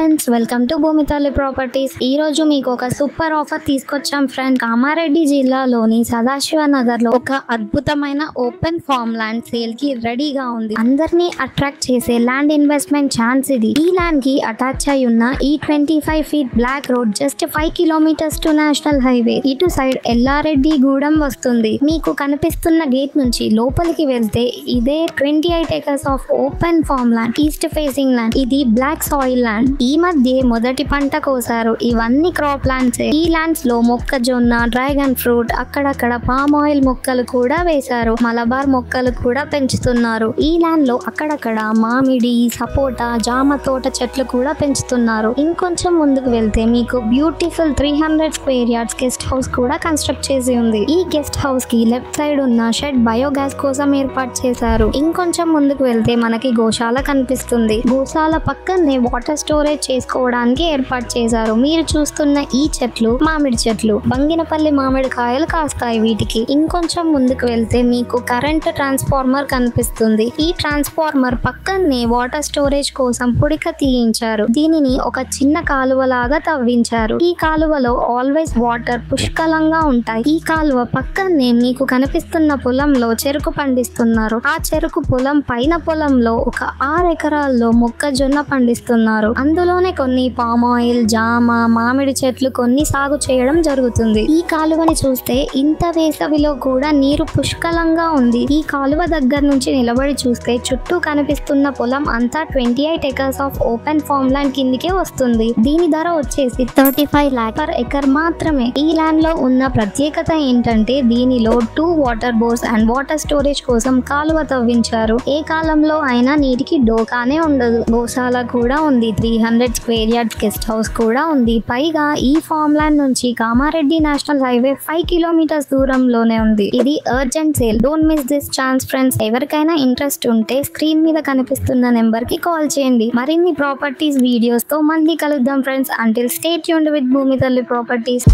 Friends, welcome to Bhoomithalli properties. ఈ రోజు మీకు ఒక సూపర్ ఆఫర్ తీసుకొచ్చాం ఫ్రెండ్. కామారెడ్డి జిల్లాలోని సదాశివ నగర్ లో ఒక అద్భుతమైన ఓపెన్ ఫార్మ్ ల్యాండ్ సేల్ కి రెడీగా ఉంది. అందరినీ అట్రాక్ట్ చేసే ల్యాండ్ ఇన్వెస్ట్మెంట్ ఛాన్స్ ఇది. ఈ ల్యాండ్ కి అటాచ్ అయి ఉన్న ఈ 25 feet black road just 5 kilometres to national highway. ఇటు సైడ్ ఎల్లారెడ్డి గూడెం వస్తుంది. మీకు కనిపిస్తున్న గేట్ నుంచి లోపలికి వెళ్తే ఇదే 28 acres of open farm land, east facing land. ఇది బ్లాక్ సాయిల్ ల్యాండ్. ఈ మధ్య మొదటి పంట కోసారు. ఇవన్నీ క్రాప్ ల్యాండ్స్. ఈ ల్యాండ్స్ లో మొక్కజొన్న, డ్రాగన్ ఫ్రూట్, అక్కడక్కడ పామ్ ఆయిల్ మొక్కలు కూడా వేశారు. మలబార్ మొక్కలు కూడా పెంచుతున్నారు. ఈ ల్యాండ్ లో అక్కడక్కడ మామిడి, సపోటా, జామ తోట చెట్లు కూడా పెంచుతున్నారు. ఇంకొంచెం ముందుకు వెళ్తే మీకు beautiful 300 square yards guest house కూడా కన్స్ట్రక్ట్ చేసి ఉంది. ఈ గెస్ట్ హౌస్ కి లెఫ్ట్ సైడ్ ఉన్న షెడ్ బయోగ్యాస్ కోసం ఏర్పాటు చేశారు. ఇంకొంచెం ముందుకు వెళ్తే మనకి గోశాల కనిపిస్తుంది. గోశాల పక్కనే వాటర్ స్టోరేజ్ చేసుకోవడానికి ఏర్పాటు చేశారు. మీరు చూస్తున్న ఈ చెట్లు మామిడి చెట్లు. బంగినపల్లి మామిడి కాయలు కాస్తాయి వీటికి. ఇంకొంచెం ముందుకు వెళ్తే మీకు కరెంట్ ట్రాన్స్ఫార్మర్ కనిపిస్తుంది. ఈ ట్రాన్స్ఫార్మర్ పక్కనే వాటర్ స్టోరేజ్ కోసం పుడిక తీయించారు. దీనిని ఒక చిన్న కాలువ లాగా తవ్వించారు. ఈ కాలువలో ఆల్వేస్ వాటర్ పుష్కలంగా ఉంటాయి. ఈ కాలువ పక్కనే మీకు కనిపిస్తున్న పొలంలో చెరుకు పండిస్తున్నారు. ఆ చెరుకు పొలం పైన పొలంలో ఒక 6 ఎకరాల్లో మొక్కజొన్న పండిస్తున్నారు. అందులోనే కొన్ని పామ్ ఆయిల్, జామ, మామిడి చెట్లు కొన్ని సాగు చేయడం జరుగుతుంది. ఈ కాలువని చూస్తే ఇంత వేసవిలో కూడా నీరు పుష్కలంగా ఉంది. ఈ కాలువ దగ్గర నుంచి నిలబడి చూస్తే చుట్టూ కనిపిస్తున్న పొలం అంతా 28 acres of open farm land కిందికే వస్తుంది. దీని ధర వచ్చేసి 35 lakhs per acre మాత్రమే. ఈ ల్యాండ్ లో ఉన్న ప్రత్యేకత ఏంటంటే దీనిలో 2 water bores and water storage కోసం కాలువ తవ్వించారు. ఏ కాలంలో అయినా నీటికి డోకానే ఉండదు. గోశాల కూడా ఉంది. 300 స్క్వేర్ యార్డ్స్ గెస్ట్ హౌస్ కూడా ఉంది. పైగా ఈ ఫార్మ్ ల్యాండ్ నుంచి కామారెడ్డి నేషనల్ హైవే 5 కిలోమీటర్స్ దూరంలోనే ఉంది. ఇది urgent sale. Don't miss this chance friends. ఎవరికైనా ఇంట్రెస్ట్ ఉంటే స్క్రీన్ మీద కనిపిస్తున్న నెంబర్ కి కాల్ చేయండి. మరిన్ని ప్రాపర్టీస్ వీడియోస్ తో మళ్ళీ కలుద్దాం friends. Until stay tuned with Bhoomithalli properties.